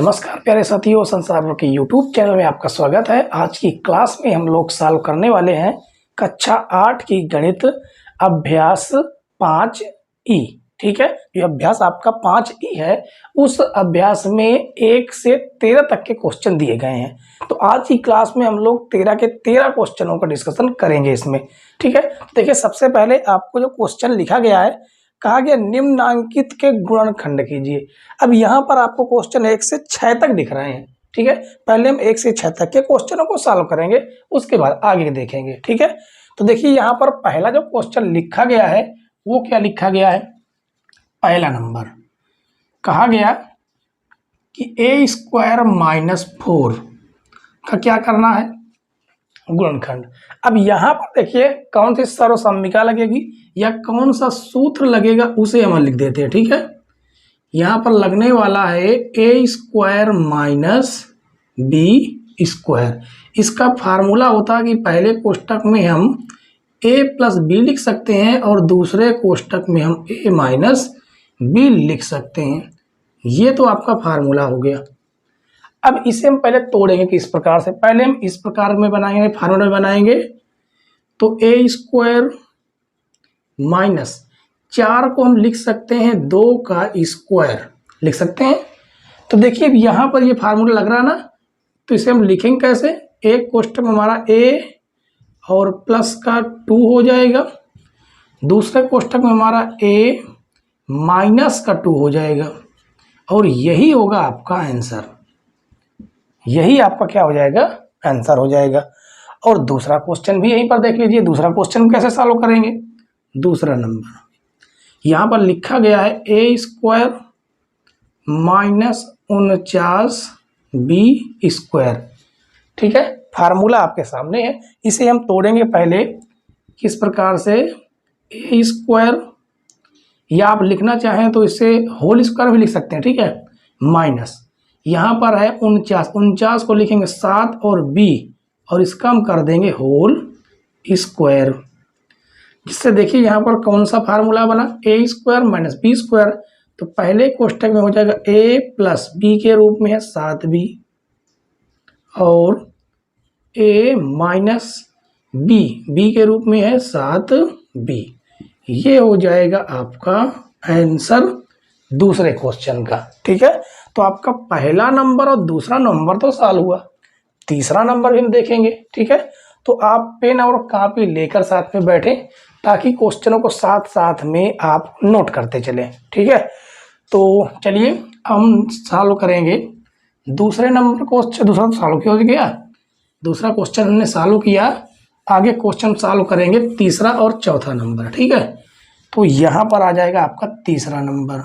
नमस्कार प्यारे साथियों, संसार के यूट्यूब चैनल में आपका स्वागत है। आज की क्लास में हम लोग सॉल्व करने वाले हैं कक्षा 8 की गणित अभ्यास 5 ई। ठीक है, ये अभ्यास आपका 5 ई है। उस अभ्यास में 1 से 13 तक के क्वेश्चन दिए गए हैं। तो आज की क्लास में हम लोग 13 के 13 क्वेश्चनों का डिस्कशन करेंगे इसमें। ठीक है, देखिए सबसे पहले आपको जो क्वेश्चन लिखा गया है, कहा गया निम्नांकित के गुणनखंड कीजिए। अब यहाँ पर आपको क्वेश्चन 1 से 6 तक दिख रहे हैं। ठीक है, पहले हम 1 से 6 तक के क्वेश्चनों को सॉल्व करेंगे, उसके बाद आगे देखेंगे। ठीक है, तो देखिए यहाँ पर पहला जो क्वेश्चन लिखा गया है वो क्या लिखा गया है। पहला नंबर कहा गया कि a² - 4 का क्या करना है, गुणनखंड। अब यहाँ पर देखिए कौन सी सर्वसम्मिका लगेगी या कौन सा सूत्र लगेगा उसे हम लिख देते हैं। ठीक है, यहाँ पर लगने वाला है a² - b²। इसका फार्मूला होता है कि पहले कोष्टक में हम a + b लिख सकते हैं और दूसरे कोष्टक में हम a - b लिख सकते हैं। ये तो आपका फार्मूला हो गया। अब इसे हम पहले तोड़ेंगे किस प्रकार से, पहले हम इस प्रकार में बनाएंगे, फार्मूला में बनाएंगे। तो a² - 4 को हम लिख सकते हैं 2 का स्क्वायर लिख सकते हैं। तो देखिए यहाँ पर ये फार्मूला लग रहा है ना, तो इसे हम लिखेंगे कैसे। एक कोष्टक में हमारा a और प्लस का 2 हो जाएगा, दूसरे कोष्टक में हमारा a माइनस का 2 हो जाएगा, और यही होगा आपका आंसर। यही आपका क्या हो जाएगा, आंसर हो जाएगा। और दूसरा क्वेश्चन भी यहीं पर देख लीजिए। दूसरा क्वेश्चन कैसे सॉल्व करेंगे। दूसरा नंबर यहाँ पर लिखा गया है a² - 49 b²। ठीक है, फार्मूला आपके सामने है, इसे हम तोड़ेंगे पहले किस प्रकार से। a², या आप लिखना चाहें तो इसे होल स्क्वायर भी लिख सकते हैं। ठीक है, माइनस यहाँ पर है 49 को लिखेंगे 7 और b, और इसका हम कर देंगे होल स्क्वायर। जिससे देखिए यहाँ पर कौन सा फार्मूला बना, a² - b²। तो पहले कोष्टक में हो जाएगा a + b के रूप में है 7b, और a - b के रूप में है 7b। ये हो जाएगा आपका आंसर दूसरे क्वेश्चन का। ठीक है, तो आपका पहला नंबर और दूसरा नंबर तो सॉल्व हुआ। तीसरा नंबर भी हम देखेंगे। ठीक है, तो आप पेन और कॉपी लेकर साथ में बैठे ताकि क्वेश्चनों को साथ साथ में आप नोट करते चलें। ठीक है, तो चलिए हम सॉल्व करेंगे दूसरे नंबर क्वेश्चन। दूसरा तो सॉल्व हो गया, दूसरा क्वेश्चन हमने सॉल्व किया। आगे क्वेश्चन सॉल्व करेंगे तीसरा और चौथा नंबर। ठीक है, तो यहाँ पर आ जाएगा आपका तीसरा नंबर।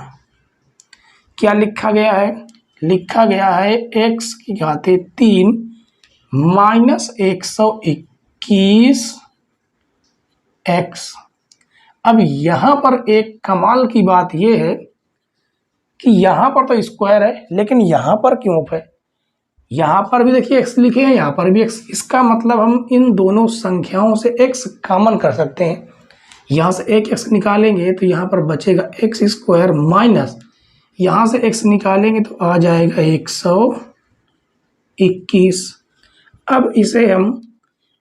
क्या लिखा गया है, लिखा गया है x की घाते 3 - 121 x। अब यहाँ पर एक कमाल की बात यह है कि यहाँ पर तो स्क्वायर है, लेकिन यहाँ पर क्यूब है। यहाँ पर भी देखिए x लिखे हैं, यहाँ पर भी x। इसका मतलब हम इन दोनों संख्याओं से x कॉमन कर सकते हैं। यहाँ से एक x निकालेंगे तो यहाँ पर बचेगा x² माइनस, यहाँ से x निकालेंगे तो आ जाएगा 121। अब इसे हम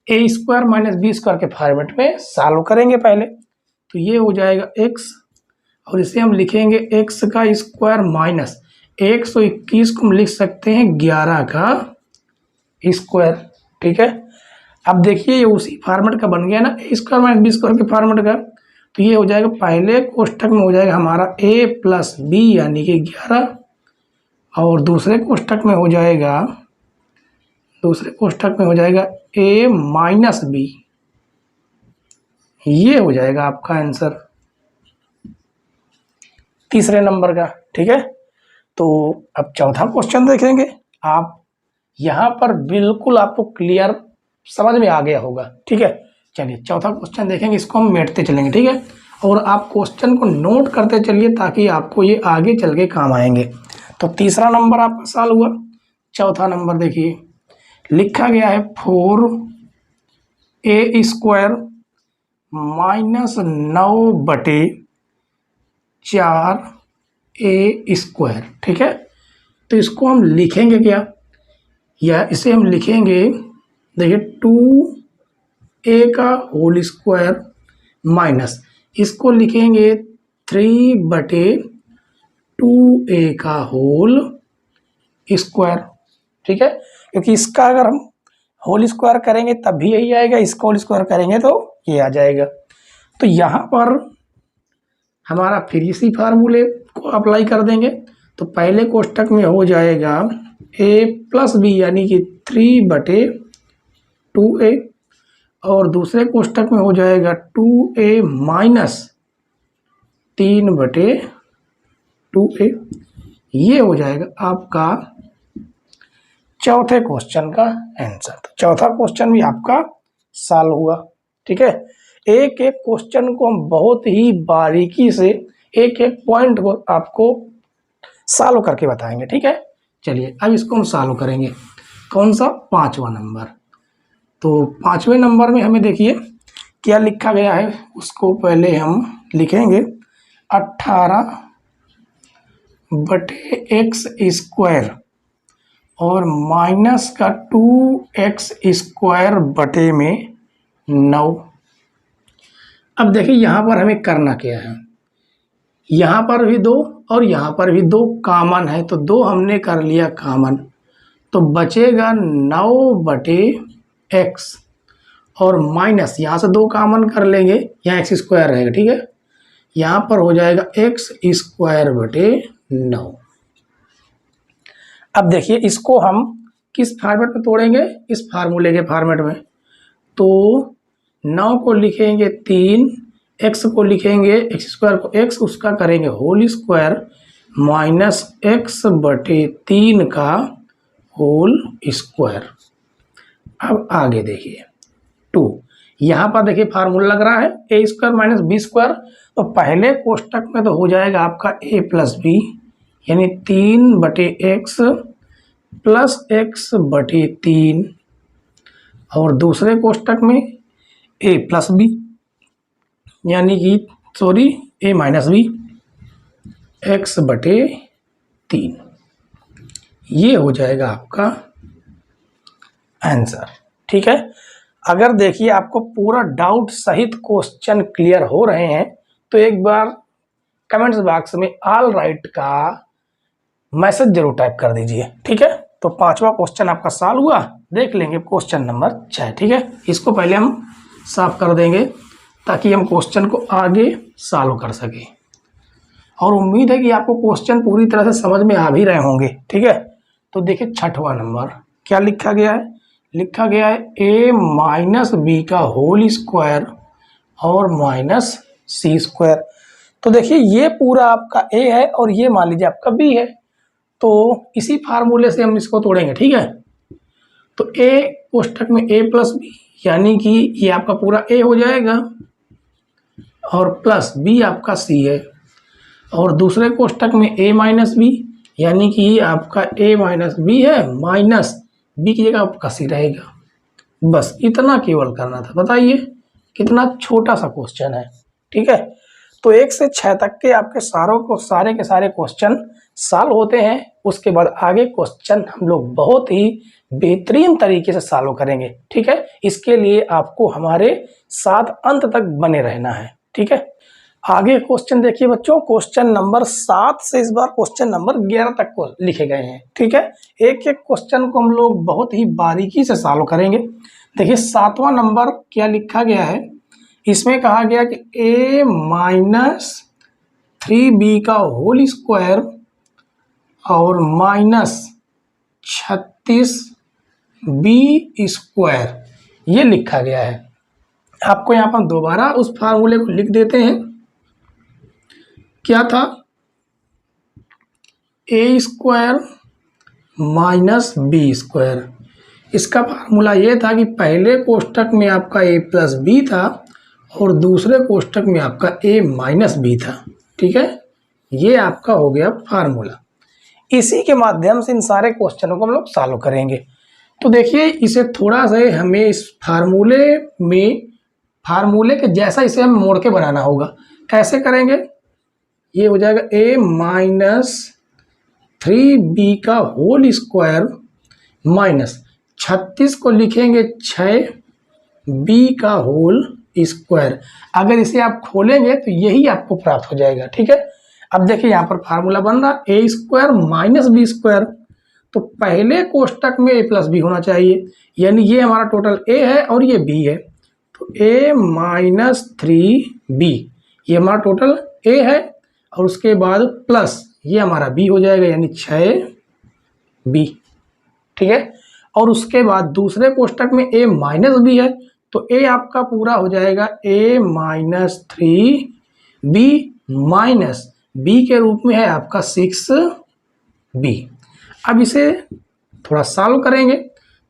a² - b² के फॉर्मेट में सॉल्व करेंगे पहले। तो ये हो जाएगा x, और इसे हम लिखेंगे x का स्क्वायर माइनस 121 को हम लिख सकते हैं 11 का स्क्वायर। ठीक है, अब देखिए ये उसी फॉर्मेट का बन गया ना, a² - b² के फॉर्मेट का। तो ये हो जाएगा पहले कोष्टक में हो जाएगा हमारा a + b यानी कि 11, और दूसरे कोष्टक में हो जाएगा a - b। ये हो जाएगा आपका आंसर तीसरे नंबर का। ठीक है, तो अब चौथा क्वेश्चन देखेंगे। आप यहाँ पर बिल्कुल आपको क्लियर समझ में आ गया होगा। ठीक है, चलिए चौथा क्वेश्चन देखेंगे, इसको हम मेटते चलेंगे। ठीक है, और आप क्वेश्चन को नोट करते चलिए ताकि आपको ये आगे चल के काम आएंगे। तो तीसरा नंबर आपका सॉल्व हुआ। चौथा नंबर देखिए लिखा गया है 4a² - 9/4a²। ठीक है, तो इसको हम लिखेंगे क्या, या इसे हम लिखेंगे, देखिए 2a का होल स्क्वायर माइनस इसको लिखेंगे 3/2a का होल स्क्वायर। ठीक है, क्योंकि इसका अगर हम होल स्क्वायर करेंगे तब भी यही आएगा, इसका होल स्क्वायर करेंगे तो ये आ जाएगा। तो यहाँ पर हमारा फिर इसी फार्मूले को अप्लाई कर देंगे। तो पहले कोष्टक में हो जाएगा a प्लस बी यानी कि 3/2a, और दूसरे कोष्टक में हो जाएगा 2a माइनस 3/2a। ये हो जाएगा आपका चौथे क्वेश्चन का आंसर। तो चौथा क्वेश्चन भी आपका सॉल्व हुआ। ठीक है, एक एक क्वेश्चन को हम बहुत ही बारीकी से एक एक पॉइंट को आपको सॉल्व करके बताएंगे। ठीक है, चलिए अब इसको हम सॉल्व करेंगे। कौन सा, 5वां नंबर। तो 5वें नंबर में हमें देखिए क्या लिखा गया है, उसको पहले हम लिखेंगे 18/x² और माइनस का 2x² में 9। अब देखिए यहाँ पर हमें करना क्या है, यहाँ पर भी 2 और यहाँ पर भी 2 कॉमन है, तो 2 हमने कर लिया कॉमन, तो बचेगा 9/x और माइनस यहाँ से 2 कॉमन कर लेंगे, यहाँ x² रहेगा। ठीक है, यहाँ पर हो जाएगा x²/9। अब देखिए इसको हम किस फॉर्मेट में तोड़ेंगे, इस फार्मूले के फॉर्मेट में। तो 9 को लिखेंगे 3, x को लिखेंगे x² को x, उसका करेंगे होल स्क्वायर माइनस x/3 का होल स्क्वायर। अब आगे देखिए 2, यहाँ पर देखिए फार्मूला लग रहा है a² माइनस b²। तो पहले कोष्टक में तो हो जाएगा आपका a प्लस बी यानी 3/x प्लस x/3, और दूसरे कोष्टक में a प्लस बी यानी कि a माइनस बी x/3। ये हो जाएगा आपका आंसर। ठीक है, अगर देखिए आपको पूरा डाउट सहित क्वेश्चन क्लियर हो रहे हैं तो एक बार कमेंट्स बॉक्स में ऑल राइट का मैसेज जरूर टाइप कर दीजिए। ठीक है, तो 5वां क्वेश्चन आपका सॉल्व हुआ। देख लेंगे क्वेश्चन नंबर 6। ठीक है, इसको पहले हम साफ कर देंगे ताकि हम क्वेश्चन को आगे सॉल्व कर सकें, और उम्मीद है कि आपको क्वेश्चन पूरी तरह से समझ में आ भी रहे होंगे। ठीक है, तो देखिए 6वां नंबर क्या लिखा गया है, लिखा गया है a माइनस बी का होल स्क्वायर और माइनस c²। तो देखिए ये पूरा आपका a है और ये मान लीजिए आपका b है, तो इसी फार्मूले से हम इसको तोड़ेंगे। ठीक है, तो a कोष्टक में a प्लस बी यानी कि ये आपका पूरा a हो जाएगा और प्लस b आपका c है, और दूसरे कोष्टक में a माइनस बी यानी कि ये आपका a माइनस बी है, माइनस b की जगह आपका c रहेगा। बस इतना केवल करना था। बताइए कितना छोटा सा क्वेश्चन है। ठीक है, तो 1 से 6 तक के आपके सारे के सारे क्वेश्चन सॉल्व होते हैं। उसके बाद आगे क्वेश्चन हम लोग बहुत ही बेहतरीन तरीके से सॉल्व करेंगे। ठीक है, इसके लिए आपको हमारे साथ अंत तक बने रहना है। ठीक है, आगे क्वेश्चन देखिए बच्चों, क्वेश्चन नंबर 7 से इस बार क्वेश्चन नंबर 11 तक को लिखे गए हैं। ठीक है, एक एक क्वेश्चन को हम लोग बहुत ही बारीकी से सॉल्व करेंगे। देखिए 7वां नंबर क्या लिखा गया है, इसमें कहा गया कि a माइनस 3b का होल स्क्वायर और माइनस 36b², ये लिखा गया है। आपको यहाँ पर दोबारा उस फार्मूले को लिख देते हैं। क्या था, a² माइनस b²। इसका फार्मूला ये था कि पहले कोष्टक में आपका a प्लस बी था और दूसरे कोष्टक में आपका a माइनस बी था। ठीक है, ये आपका हो गया फार्मूला। इसी के माध्यम से इन सारे क्वेश्चनों को हम लोग सॉल्व करेंगे। तो देखिए इसे थोड़ा सा हमें इस फार्मूले के जैसा इसे हम मोड़ के बनाना होगा। कैसे करेंगे, ये हो जाएगा a माइनस 3b का होल स्क्वायर माइनस 36 को लिखेंगे 6b का होल स्क्वायर। अगर इसे आप खोलेंगे तो यही आपको प्राप्त हो जाएगा। ठीक है, अब देखिए यहाँ पर फार्मूला बन रहा ए स्क्वायर माइनस बी स्क्वायर, तो पहले कोष्टक में ए प्लस बी होना चाहिए, यानी ये हमारा टोटल ए है और ये बी है, तो ए माइनस 3b ये हमारा टोटल ए है, और उसके बाद प्लस ये हमारा बी हो जाएगा यानी 6b। ठीक है, और उसके बाद दूसरे कोष्टक में ए माइनस बी है, तो ए आपका पूरा हो जाएगा ए माइनस 3b माइनस बी के रूप में है आपका 6b। अब इसे थोड़ा सॉल्व करेंगे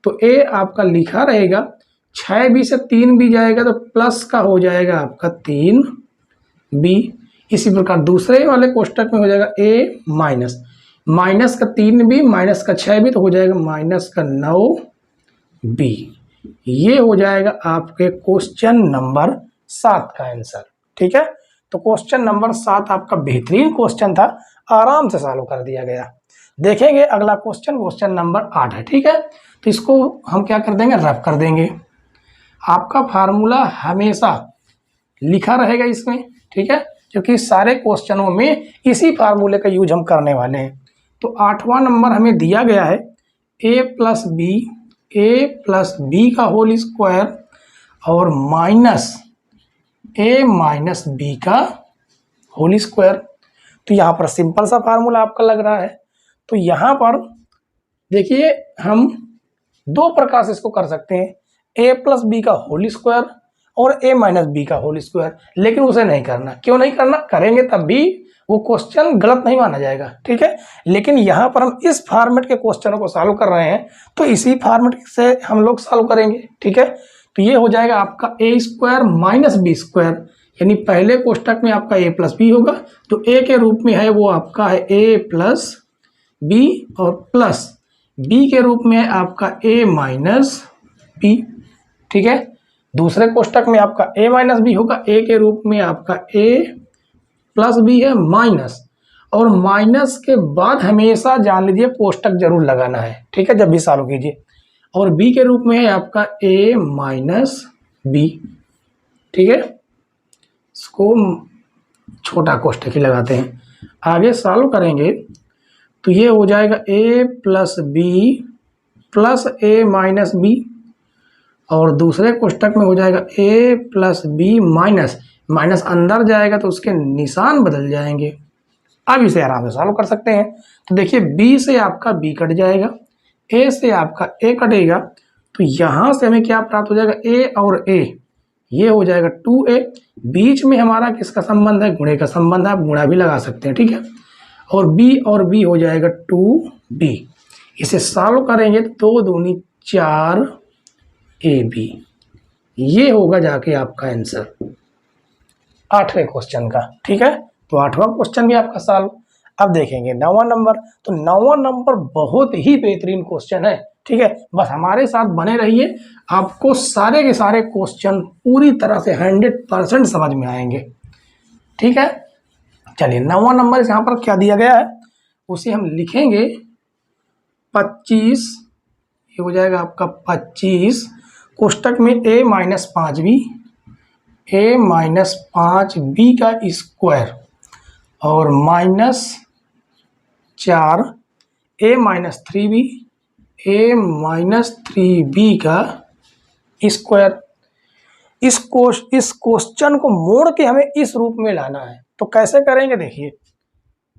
तो ए आपका लिखा रहेगा 6b से 3b जाएगा तो प्लस का हो जाएगा आपका 3b। इसी प्रकार दूसरे वाले कोष्टक में हो जाएगा ए माइनस माइनस का 3b माइनस का 6b तो हो जाएगा माइनस का 9b। ये हो जाएगा आपके क्वेश्चन नंबर 7 का आंसर। ठीक है, तो क्वेश्चन नंबर 7 आपका बेहतरीन क्वेश्चन था, आराम से सॉल्व कर दिया गया। देखेंगे अगला क्वेश्चन, क्वेश्चन नंबर 8 है। ठीक है, तो इसको हम क्या कर देंगे, रफ कर देंगे। आपका फार्मूला हमेशा लिखा रहेगा इसमें। ठीक है, क्योंकि सारे क्वेश्चनों में इसी फार्मूले का यूज हम करने वाले हैं। तो 8वां नंबर हमें दिया गया है ए प्लस बी का होल स्क्वायर और माइनस ए माइनस बी का होल स्क्वायर। तो यहाँ पर सिंपल सा फार्मूला आपका लग रहा है। तो यहाँ पर देखिए हम दो प्रकार से इसको कर सकते हैं, ए प्लस बी का होल स्क्वायर और ए माइनस बी का होल स्क्वायर, लेकिन उसे नहीं करना। क्यों नहीं करना, करेंगे तब भी वो क्वेश्चन गलत नहीं माना जाएगा। ठीक है, लेकिन यहाँ पर हम इस फॉर्मेट के क्वेश्चनों को सॉल्व कर रहे हैं तो इसी फॉर्मेट से हम लोग सॉल्व करेंगे। ठीक है, तो ये हो जाएगा आपका ए स्क्वायर माइनस बी स्क्वायर, यानी पहले कोष्टक में आपका ए प्लस बी होगा, तो ए के रूप में है वो आपका है ए प्लस बी और प्लस बी के रूप में है आपका ए माइनस बी। ठीक है, दूसरे कोष्टक में आपका ए माइनस बी होगा, ए के रूप में आपका ए प्लस बी है माइनस, और माइनस के बाद हमेशा जान लीजिए कोष्टक जरूर लगाना है। ठीक है, जब भी सॉल्व कीजिए, और बी के रूप में है आपका ए माइनस बी। ठीक है, इसको छोटा कोष्टक ही लगाते हैं। आगे सॉल्व करेंगे तो ये हो जाएगा ए प्लस बी प्लस ए माइनस बी, और दूसरे कोष्टक में हो जाएगा ए प्लस बी माइनस माइनस अंदर जाएगा तो उसके निशान बदल जाएंगे। अब इसे आराम से सॉल्व कर सकते हैं। तो देखिए बी से आपका बी कट जाएगा, ए से आपका ए कटेगा, तो यहाँ से हमें क्या प्राप्त हो जाएगा, ए और ए ये हो जाएगा 2a। बीच में हमारा किसका संबंध है, गुणे का संबंध है, आप गुणा भी लगा सकते हैं। ठीक है, और b हो जाएगा 2b। इसे सॉल्व करेंगे तो 2 दूनी 4ab, ये होगा जाके आपका आंसर 8वें क्वेश्चन का। ठीक है, तो 8वां क्वेश्चन भी आपका सॉल्व। अब देखेंगे 9वां नंबर। तो 9वां नंबर बहुत ही बेहतरीन क्वेश्चन है। ठीक है, बस हमारे साथ बने रहिए, आपको सारे के सारे क्वेश्चन पूरी तरह से 100% समझ में आएंगे। ठीक है, चलिए 9वां नंबर यहाँ पर क्या दिया गया है उसे हम लिखेंगे 25। ये हो जाएगा आपका 25 कोष्टक में a minus 5b A minus 5b का स्क्वायर और माइनस 4 ए माइनस 3b ए माइनस 3b का स्क्वायर। इस क्वेश्चन को मोड़ के हमें इस रूप में लाना है। तो कैसे करेंगे, देखिए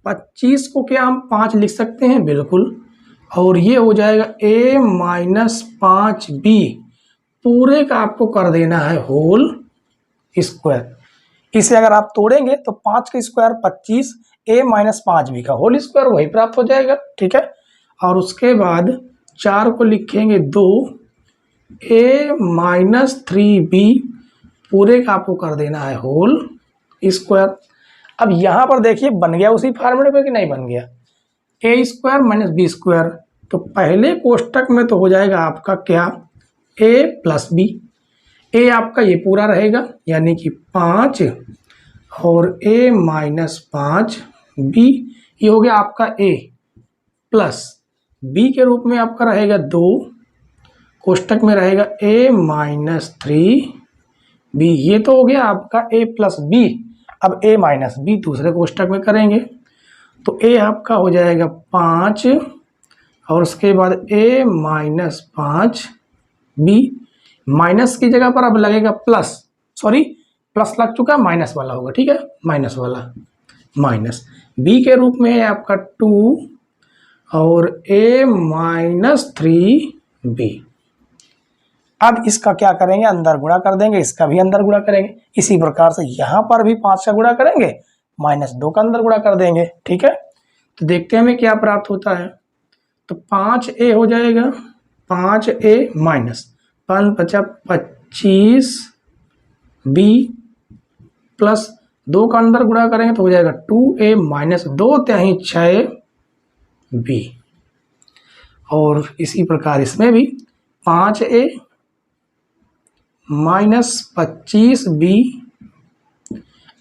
25 को क्या हम 5 लिख सकते हैं, बिल्कुल, और ये हो जाएगा a माइनस 5b पूरे का आपको कर देना है होल स्क्वायर। इसे अगर आप तोड़ेंगे तो 5 का स्क्वायर 25 a माइनस 5b का होल स्क्वायर वही प्राप्त हो जाएगा। ठीक है, और उसके बाद 4 को लिखेंगे 2 a माइनस 3b पूरे का आपको कर देना है होल स्क्वायर। अब यहाँ पर देखिए बन गया उसी फॉर्मूले पे कि नहीं बन गया, ए स्क्वायर माइनस बी स्क्वायर। तो पहले कोष्टक में तो हो जाएगा आपका क्या, ए प्लस बी, ए आपका ये पूरा रहेगा यानी कि 5 और a माइनस 5b ये हो गया आपका a। प्लस बी के रूप में आपका रहेगा 2, कोष्टक में रहेगा a माइनस 3b। ये तो हो गया आपका a प्लस बी। अब a माइनस बी दूसरे कोष्टक में करेंगे तो a आपका हो जाएगा 5 और उसके बाद a माइनस 5b। माइनस की जगह पर अब लगेगा प्लस, सॉरी प्लस लग चुका, माइनस वाला होगा, ठीक है, माइनस वाला, माइनस b के रूप में है आपका 2 और a माइनस 3b। अब इसका क्या करेंगे, अंदर गुणा कर देंगे, इसका भी अंदर गुणा करेंगे। इसी प्रकार से यहाँ पर भी 5 का गुणा करेंगे, -2 का अंदर गुणा कर देंगे, ठीक है। तो देखते हैं हमें क्या प्राप्त होता है। तो 5a हो जाएगा, 5a माइनस 5 × 25 b प्लस 2 का अंदर गुणा करेंगे तो हो जाएगा 2a माइनस 2 × 6 b। और इसी प्रकार इसमें भी 5a माइनस 25b।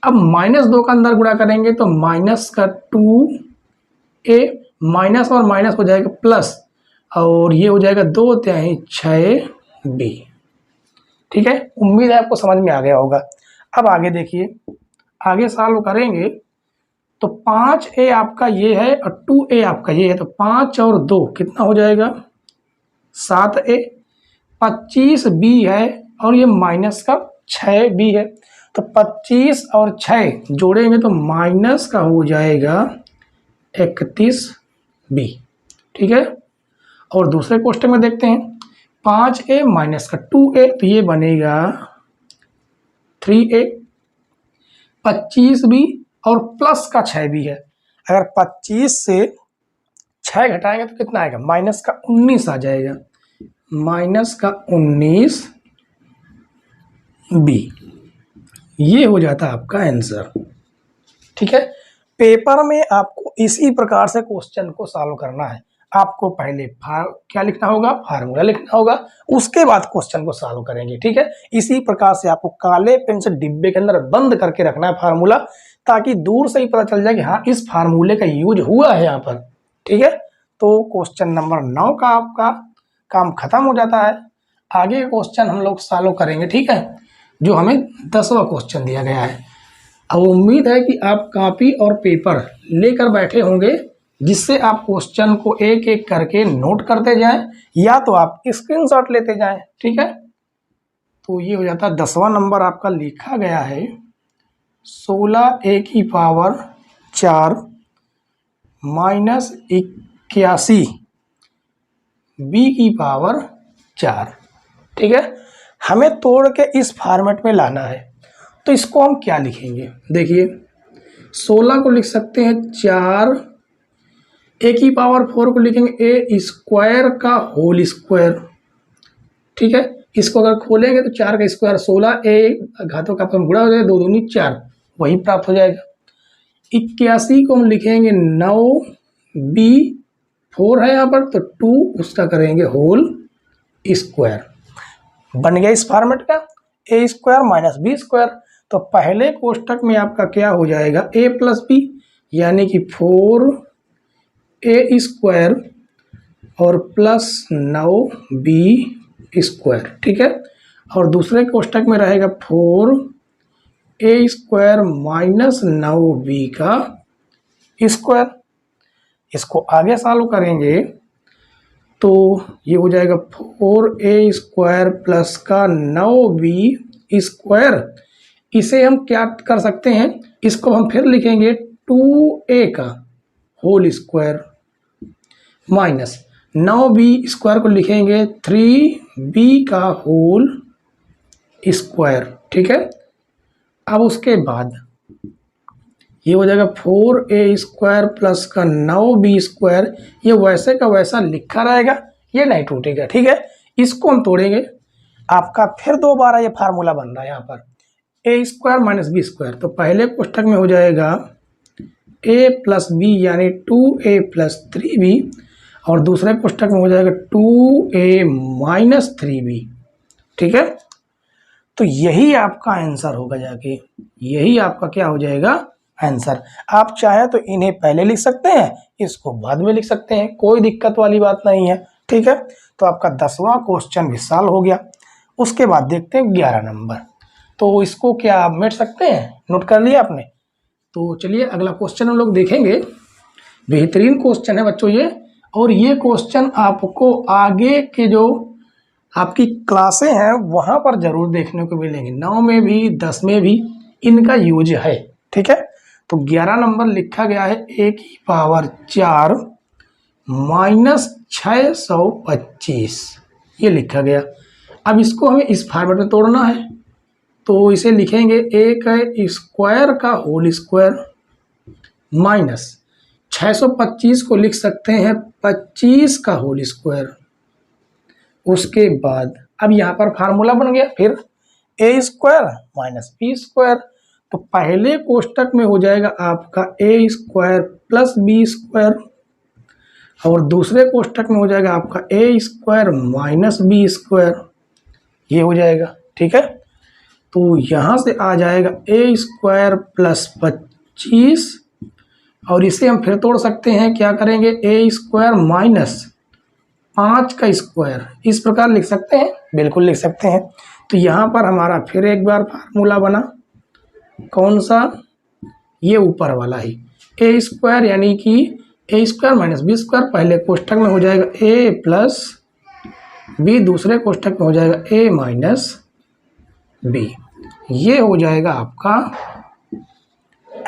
अब -2 का अंदर गुणा करेंगे तो माइनस का 2a माइनस और माइनस हो जाएगा प्लस और ये हो जाएगा 2 × 6b। ठीक है, उम्मीद है आपको समझ में आ गया होगा। अब आगे देखिए, आगे सॉल्व करेंगे तो 5a आपका ये है और 2a आपका ये है, तो 5 और 2 कितना हो जाएगा 7a, 25b है और ये माइनस का 6b है, तो 25 और 6 जोड़ेंगे तो माइनस का हो जाएगा 31b। ठीक है, और दूसरे क्वेश्चन में देखते हैं 5a माइनस का 2a तो ये बनेगा 3a, 25b और प्लस का 6b है। अगर 25 से 6 घटाएंगे तो कितना आएगा, माइनस का 19 आ जाएगा, माइनस का 19b। ये हो जाता है आपका आंसर। ठीक है, पेपर में आपको इसी प्रकार से क्वेश्चन को सॉल्व करना है। आपको पहले क्या लिखना होगा, फार्मूला लिखना होगा, उसके बाद क्वेश्चन को सॉल्व करेंगे। ठीक है, इसी प्रकार से आपको काले पेन से डिब्बे के अंदर बंद करके रखना है फार्मूला, ताकि दूर से ही पता चल जाए कि हाँ इस फार्मूले का यूज हुआ है यहाँ पर। ठीक है, तो क्वेश्चन नंबर 9 का आपका काम खत्म हो जाता है। आगे क्वेश्चन हम लोग सॉल्व करेंगे, ठीक है, जो हमें 10वां क्वेश्चन दिया गया है। अब उम्मीद है कि आप कॉपी और पेपर लेकर बैठे होंगे, जिससे आप क्वेश्चन को एक एक करके नोट करते जाएं या तो आप स्क्रीनशॉट लेते जाएं। ठीक है, तो ये हो जाता है 10वां नंबर आपका लिखा गया है 16a की पावर 4 माइनस 81 b की पावर 4। ठीक है, हमें तोड़ के इस फॉर्मेट में लाना है, तो इसको हम क्या लिखेंगे, देखिए 16 को लिख सकते हैं 4, a की पावर 4 को लिखेंगे a स्क्वायर का होल स्क्वायर। ठीक है, इसको अगर खोलेंगे तो 4 का स्क्वायर 16, a घातों का अपन गुणा हो जाएगा, 2 दूनी 4, वही प्राप्त हो जाएगा। 81 को हम लिखेंगे 9b, 4 है यहाँ पर तो 2 उसका करेंगे होल स्क्वायर। बन गया इस फॉर्मेट का a square minus B square. तो पहले कोष्टक में आपका क्या हो जाएगा, a प्लस बी यानी कि 4a स्क्वायर और प्लस 9b स्क्वायर। ठीक है, और दूसरे कोष्टक में रहेगा 4a स्क्वायर माइनस 9b का स्क्वायर। इसको आगे सॉल्व करेंगे तो ये हो जाएगा 4a स्क्वायर प्लस का 9b स्क्वायर। इसे हम क्या कर सकते हैं, इसको हम फिर लिखेंगे 2a का whole square minus 9b square को लिखेंगे 3b का होल स्क्वायर। ठीक है, अब उसके बाद ये हो जाएगा 4a स्क्वायर प्लस का 9b स्क्वायर। ये वैसे का वैसा लिखा रहेगा, ये नहीं टूटेगा। ठीक है, इसको हम तोड़ेंगे, आपका फिर दोबारा ये फार्मूला बन रहा है यहाँ पर a square minus B square. तो पहले कोष्टक में हो जाएगा a प्लस बी यानी 2a प्लस 3b और दूसरे कोष्टक में हो जाएगा 2a माइनस 3b। ठीक है, तो यही आपका आंसर होगा, जाके यही आपका क्या हो जाएगा आंसर। आप चाहे तो इन्हें पहले लिख सकते हैं, इसको बाद में लिख सकते हैं, कोई दिक्कत वाली बात नहीं है। ठीक है, तो आपका 10वां क्वेश्चन भी सॉल्व हो गया। उसके बाद देखते हैं 11 नंबर। तो इसको क्या आप मिट सकते हैं, नोट कर लिया आपने? तो चलिए अगला क्वेश्चन हम लोग देखेंगे। बेहतरीन क्वेश्चन है बच्चों ये, और ये क्वेश्चन आपको आगे के जो आपकी क्लासें हैं वहाँ पर जरूर देखने को मिलेंगे, 9 में भी 10 में भी इनका यूज है। ठीक है, तो 11 नंबर लिखा गया है a की पावर 4 माइनस 625, ये लिखा गया। अब इसको हमें इस फॉर्मेट में तोड़ना है, तो इसे लिखेंगे a का स्क्वायर का होल स्क्वायर माइनस 625 को लिख सकते हैं 25 का होल स्क्वायर। उसके बाद अब यहाँ पर फार्मूला बन गया फिर a square minus B square. तो पहले कोष्टक में हो जाएगा आपका a square plus B square, और दूसरे कोष्टक में हो जाएगा आपका a square minus B square, ये हो जाएगा। ठीक है, तो यहाँ से आ जाएगा a स्क्वायर प्लस 25, और इसे हम फिर तोड़ सकते हैं, क्या करेंगे, a स्क्वायर माइनस 5 का स्क्वायर, इस प्रकार लिख सकते हैं, बिल्कुल लिख सकते हैं। तो यहाँ पर हमारा फिर एक बार फार्मूला बना, कौन सा, ये ऊपर वाला ही, a स्क्वायर यानी कि a square minus B square, पहले कोष्टक में हो जाएगा a प्लस बी, दूसरे कोष्टक में हो जाएगा a माइनस बी, ये हो जाएगा आपका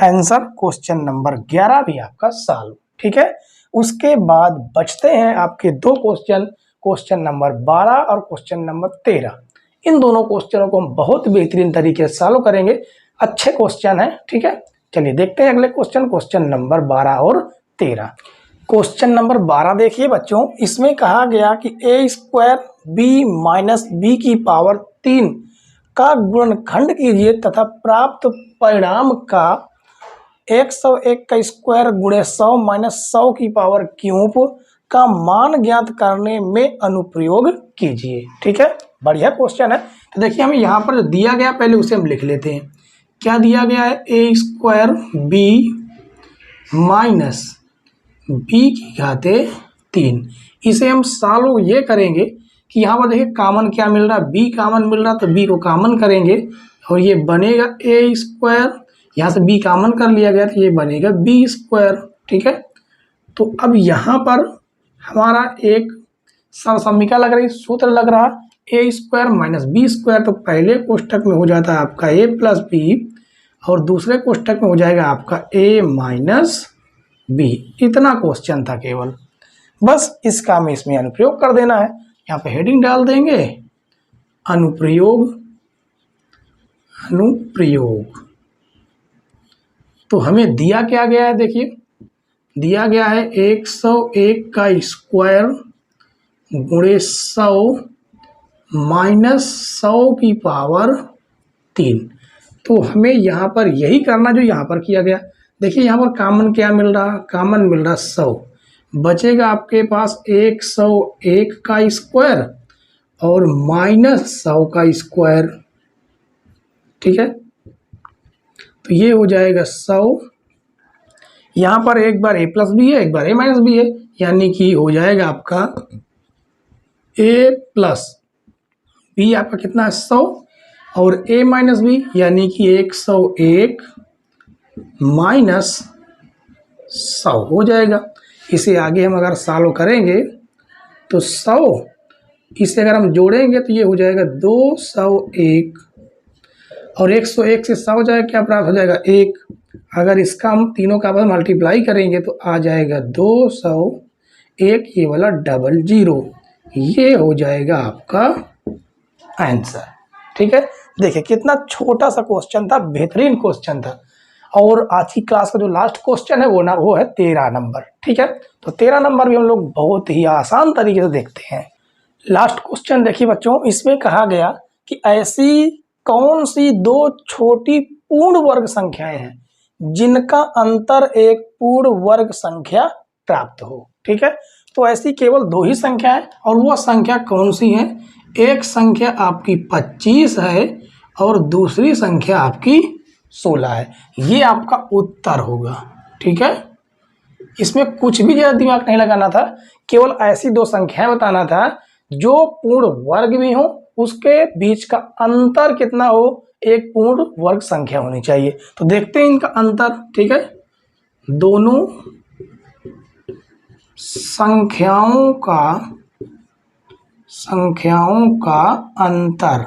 आंसर। क्वेश्चन नंबर 11 भी आपका सॉल्व। ठीक है, उसके बाद बचते हैं आपके दो क्वेश्चन, क्वेश्चन नंबर 12 और क्वेश्चन नंबर 13। इन दोनों क्वेश्चनों को हम बहुत बेहतरीन तरीके से सॉल्व करेंगे, अच्छे क्वेश्चन हैं। ठीक है, चलिए देखते हैं अगले क्वेश्चन, क्वेश्चन नंबर 12 और 13। क्वेश्चन नंबर 12 देखिए बच्चों, इसमें कहा गया कि a square B minus B की पावर 3 का गुणनखंड कीजिए तथा प्राप्त परिणाम का 101 का स्क्वायर गुणे 100 माइनस 100 की पावर क्यूब का मान ज्ञात करने में अनुप्रयोग कीजिए। ठीक है, बढ़िया क्वेश्चन है। तो देखिए हमें यहाँ पर जो दिया गया पहले उसे हम लिख लेते हैं। क्या दिया गया है, a square B minus B की घाते 3। इसे हम सॉल्व ये करेंगे कि यहाँ पर देखिए कॉमन क्या मिल रहा है, b कॉमन मिल रहा, तो b को कॉमन करेंगे और ये बनेगा a स्क्वायर, यहाँ से b कॉमन कर लिया गया तो ये बनेगा b स्क्वायर। ठीक है, तो अब यहाँ पर हमारा एक समसमीका लग रही, सूत्र लग रहा a square minus B square, तो पहले कोष्टक में हो जाता है आपका a प्लस बी और दूसरे कोष्टक में हो जाएगा आपका a माइनस बी। इतना क्वेश्चन था केवल, बस इसका हमें इसमें अनुप्रयोग कर देना है। यहाँ पे हेडिंग डाल देंगे अनुप्रयोग, अनुप्रयोग। तो हमें दिया क्या गया है, देखिए दिया गया है 101 का स्क्वायर गुणे 100 माइनस 100 की पावर 3। तो हमें यहाँ पर यही करना जो यहाँ पर किया गया। देखिए यहाँ पर कॉमन क्या मिल रहा, कॉमन मिल रहा 100, बचेगा आपके पास 101 का स्क्वायर और माइनस 100 का स्क्वायर। ठीक है, तो ये हो जाएगा 100, यहाँ पर एक बार a प्लस बी है, एक बार a माइनस बी है, यानी कि हो जाएगा आपका a प्लस बी आपका कितना है 100 और a माइनस बी यानी कि 101 माइनस 100 हो जाएगा। इसे आगे हम अगर सॉल्व करेंगे तो 100, इसे अगर हम जोड़ेंगे तो ये हो जाएगा 201 और 101 से 100 हो जाएगा, क्या प्राप्त हो जाएगा 1। अगर इसका हम तीनों का आपस मल्टीप्लाई करेंगे तो आ जाएगा 201, ये वाला 00, ये हो जाएगा आपका आंसर। ठीक है, देखिए कितना छोटा सा क्वेश्चन था, बेहतरीन क्वेश्चन था। और आज की क्लास का जो लास्ट क्वेश्चन है वो है 13 नंबर। ठीक है, तो 13 नंबर भी हम लोग बहुत ही आसान तरीके से देखते हैं। लास्ट क्वेश्चन देखिए बच्चों, इसमें कहा गया कि ऐसी कौन सी दो छोटी पूर्ण वर्ग संख्याएं हैं जिनका अंतर एक पूर्ण वर्ग संख्या प्राप्त हो। ठीक है, तो ऐसी केवल दो ही संख्या है, और वह संख्या कौन सी है, एक संख्या आपकी 25 है और दूसरी संख्या आपकी 16 है। ये आपका उत्तर होगा। ठीक है, इसमें कुछ भी ज़्यादा दिमाग नहीं लगाना था, केवल ऐसी दो संख्याएं बताना था जो पूर्ण वर्ग भी हो, उसके बीच का अंतर कितना हो, एक पूर्ण वर्ग संख्या होनी चाहिए। तो देखते हैं इनका अंतर। ठीक है, दोनों संख्याओं का अंतर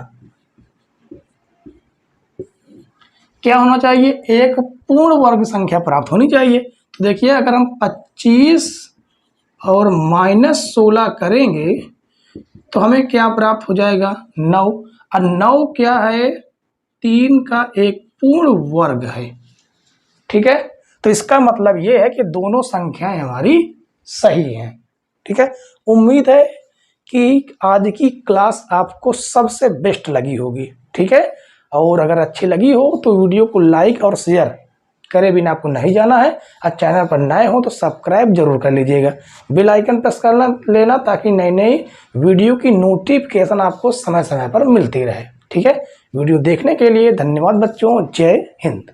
क्या होना चाहिए, एक पूर्ण वर्ग संख्या प्राप्त होनी चाहिए। तो देखिए अगर हम 25 और -16 करेंगे तो हमें क्या प्राप्त हो जाएगा, 9। और 9 क्या है, 3 का एक पूर्ण वर्ग है। ठीक है, तो इसका मतलब ये है कि दोनों संख्याएं हमारी सही हैं। ठीक है, उम्मीद है कि आज की क्लास आपको सबसे बेस्ट लगी होगी। ठीक है, और अगर अच्छी लगी हो तो वीडियो को लाइक और शेयर करे बिना आपको नहीं जाना है। और चैनल पर नए हो तो सब्सक्राइब जरूर कर लीजिएगा, बेल आइकन प्रेस कर लेना ताकि नई नई वीडियो की नोटिफिकेशन आपको समय समय पर मिलती रहे। ठीक है, वीडियो देखने के लिए धन्यवाद बच्चों। जय हिंद।